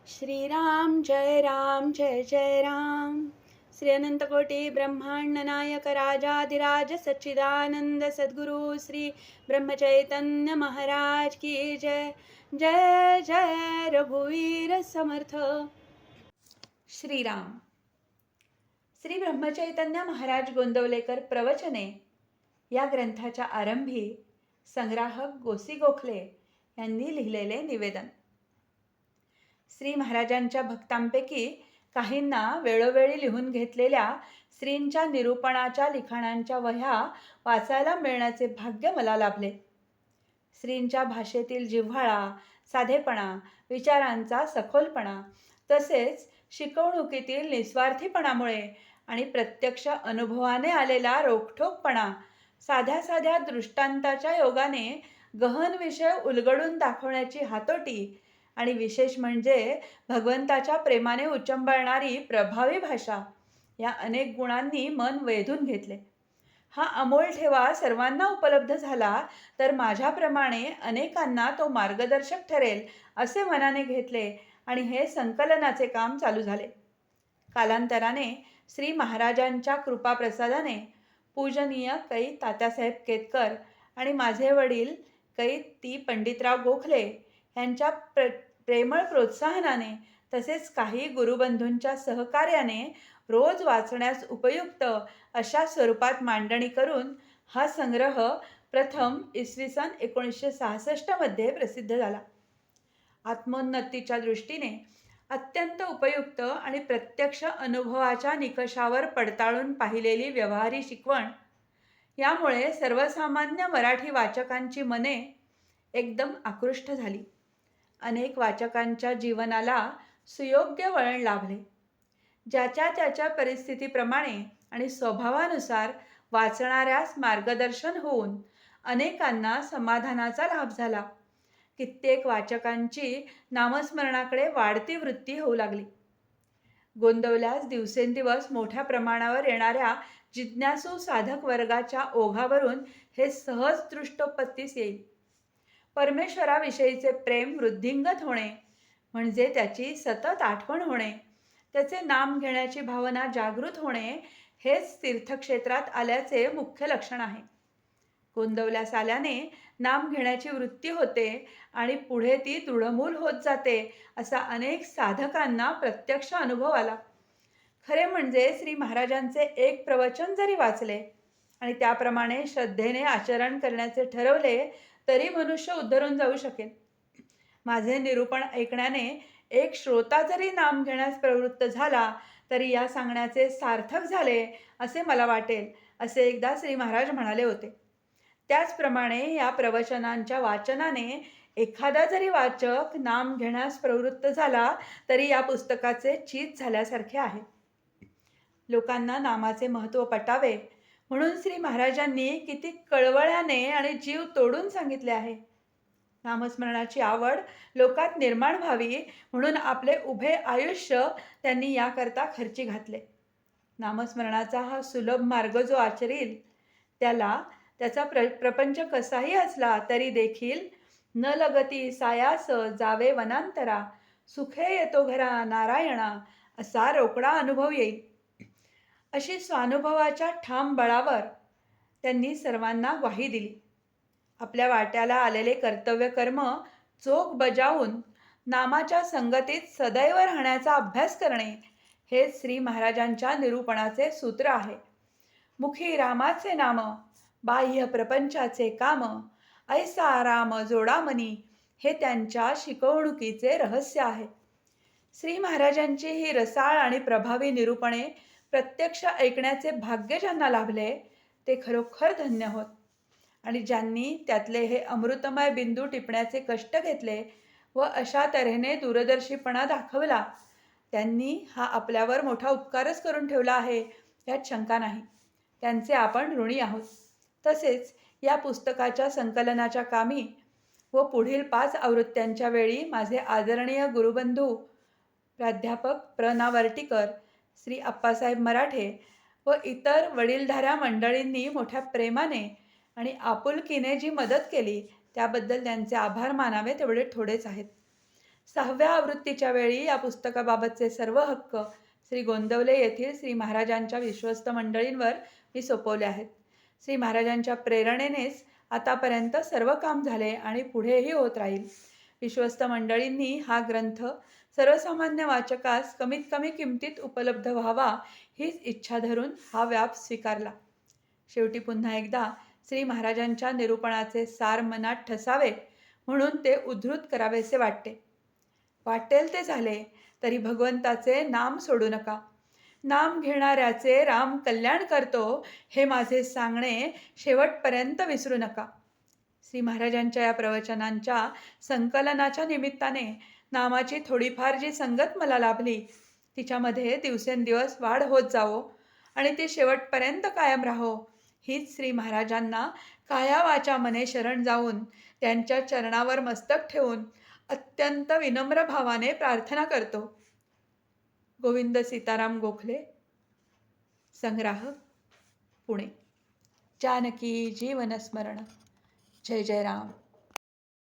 श्रीराम जय जय राम। श्री अनंतकोटी ब्रह्मांड नायक राजाधिराज सच्चिदानंद सद्गुरु श्री ब्रह्मचैतन्य महाराज की जय। जय जय रघुवीर समर्थ। श्रीराम। श्री ब्रह्मचैतन्य महाराज गोंदवलेकर प्रवचने या ग्रंथाच्या आरंभी संग्राहक गोसी गोखले यांनी लिहिलेले निवेदन। श्री महाराजांच्या भक्तांपैकी काहींना वेळोवेळी लिहून घेतलेल्या श्रींच्या निरूपणाच्या लिखाणांच्या वह्या वाचायला मिळण्याचे भाग्य मला लाभले। श्रींच्या भाषेतील जिव्हाळा, साधेपणा, विचारांचा सखोलपणा तसेच शिकवणुकीतील निस्वार्थीपणामुळे आणि प्रत्यक्ष अनुभवाने आलेला रोखठोकपणा, साध्या साध्या दृष्टांताच्या योगाने गहन विषय उलगडून दाखवण्याची हातोटी आणि विशेष म्हणजे भगवंताच्या प्रेमाने उचंबळणारी प्रभावी भाषा या अनेक गुणांनी मन वेधून घेतले। हा अमोल ठेवा सर्वांना उपलब्ध झाला तर माझ्याप्रमाणे अनेकांना तो मार्गदर्शक ठरेल असे मनाने घेतले आणि हे संकलनाचे काम चालू झाले। कालांतराने श्री महाराजांच्या कृपाप्रसादाने पूजनीय कै तात्यासाहेब केतकर आणि माझे वडील कै ती पंडितराव गोखले यांच्या प्रेमळ प्रोत्साहनाने तसेच काही गुरुबंधूंच्या सहकार्याने रोज वाचण्यास उपयुक्त अशा स्वरूपात मांडणी करून हा संग्रह प्रथम इसवी सन 1966 मध्ये प्रसिद्ध झाला। आत्मोन्नतीच्या दृष्टीने अत्यंत उपयुक्त आणि प्रत्यक्ष अनुभवाच्या निकषावर पडताळून पाहिलेली व्यवहारी शिकवण यामुळे सर्वसामान्य मराठी वाचकांची मने एकदम आकृष्ट झाली। अनेक वाचकांच्या जीवनाला सुयोग्य वळण लाभले। ज्याच्या त्याच्या परिस्थितीप्रमाणे आणि स्वभावानुसार वाचणाऱ्यास मार्गदर्शन होऊन अनेकांना समाधानाचा लाभ झाला। कित्येक वाचकांची नामस्मरणाकडे वाढती वृत्ती होऊ लागली। गोंदवल्यास दिवसेंदिवस मोठ्या प्रमाणावर येणाऱ्या जिज्ञासू साधक वर्गाच्या ओघावरून हे सहज दृष्टोपत्तीस येईल। परमेश्वराविषयीचे प्रेम वृद्धिंगत होणे म्हणजे त्याची सतत आठवण होणे, त्याचे नाम घेण्याची भावना जागृत होणे हेच तीर्थक्षेत्रात आल्याचे मुख्य लक्षण आहे। गोंदवल्यास आल्याने नाम घेण्याची वृत्ती होते आणि पुढे ती दृढमूल होत जाते असा अनेक साधकांना प्रत्यक्ष अनुभव आला। खरे म्हणजे श्री महाराजांचे एक प्रवचन जरी वाचले आणि त्याप्रमाणे श्रद्धेने आचरण करण्याचे ठरवले तरी मनुष्य उद्धरून जाऊ शकेल। माझे निरूपण ऐकण्याने एक श्रोता जरी नाम घेण्यास प्रवृत्त झाला तरी या सांगण्याचे सार्थक झाले असे मला वाटेल असे एकदा श्री महाराज म्हणाले होते। त्याचप्रमाणे या प्रवचनांच्या वाचनाने एखादा जरी वाचक नाम घेण्यास प्रवृत्त झाला तरी या पुस्तकाचे चित झाल्यासारखे आहे। लोकांना नामाचे महत्त्व पटावे म्हणून श्री महाराजांनी किती कळवळ्याने आणि जीव तोडून सांगितले आहे। नामस्मरणाची आवड लोकात निर्माण व्हावी म्हणून आपले उभे आयुष्य त्यांनी याकरता खर्ची घातले। नामस्मरणाचा हा सुलभ मार्ग जो आचरील त्याचा प्रपंच कसाही असला तरी देखील न लगती सायास जावे वनांतरा, सुखे येतो घरा नारायणा असा रोकडा अनुभव येईल। अशी स्वानुभवाच्या ठाम बळावर त्यांनी सर्वांना ग्वाही दिली। आपल्या वाट्याला आलेले कर्तव्य कर्म चोख बजावून नामाच्या संगतीत सदैव राहण्याचा अभ्यास करणे हे श्री महाराजांच्या निरूपणाचे सूत्र आहे। मुखी रामाचे नाम, बाह्य प्रपंचाचे काम, ऐसा राम जोडामनी हे त्यांच्या शिकवणुकीचे रहस्य आहे। श्री महाराजांची ही रसाळ आणि प्रभावी निरूपणे प्रत्यक्ष ऐकण्याचे भाग्य ज्यांना लाभले ते खरोखर धन्य होत आणि ज्यांनी त्यातले हे अमृतमय बिंदू टिपण्याचे कष्ट घेतले व अशा तऱ्हेने दूरदर्शीपणा दाखवला त्यांनी हा आपल्यावर मोठा उपकारच करून ठेवला आहे यात शंका नाही। त्यांचे आपण ऋणी आहोत। तसेच या पुस्तकाच्या संकलनाच्या कामी व पुढील 5 आवृत्त्यांच्या वेळी माझे आदरणीय गुरुबंधू प्राध्यापक प्र. ना. वर्टीकर, श्री अप्पासाहेब मराठे व इतर वडीलधाऱ्या मंडळींनी मोठ्या प्रेमाने आणि आपुलकीने जी मदत केली त्याबद्दल त्यांचे आभार मानावे तेवढे थोडेच आहेत। 6व्या आवृत्तीच्या वेळी या पुस्तकाबाबतचे सर्व हक्क श्री गोंदवले येथील श्री महाराजांच्या विश्वस्त मंडळींवर मी सोपवले आहेत. श्री महाराजांच्या प्रेरणेनेच आतापर्यंत सर्व काम झाले आणि पुढेही होत राहील. विश्वस्त मंडळींनी हा ग्रंथ सर्वसामान्य वाचकास कमीत कमी किमतीत उपलब्ध व्हावा हीच इच्छा धरून हा व्याप स्वीकारला. शेवटी पुन्हा एकदा श्री महाराजांच्या निरूपणाचे सार मनात ठसावे म्हणून ते उद्धृत करावेसे वाटते. वाटेल ते झाले तरी भगवंताचे नाम सोडू नका. नाम घेणाऱ्याचे राम कल्याण करतो हे माझे सांगणे शेवटपर्यंत विसरू नका. श्री महाराजांच्या या प्रवचनांच्या संकलनाच्या निमित्ताने नामाची थोडीफार जी संगत मला लाभली तिच्यामध्ये दिवसेंदिवस वाढ होत जावो आणि ती शेवटपर्यंत कायम राहो हीच श्री महाराजांना काया वाचा मने शरण जाऊन त्यांच्या चरणावर मस्तक ठेवून अत्यंत विनम्र भावाने प्रार्थना करतो. गोविंद सीताराम गोखले, संग्राहक, पुणे. जानकी जीवन स्मरण. जय जय राम.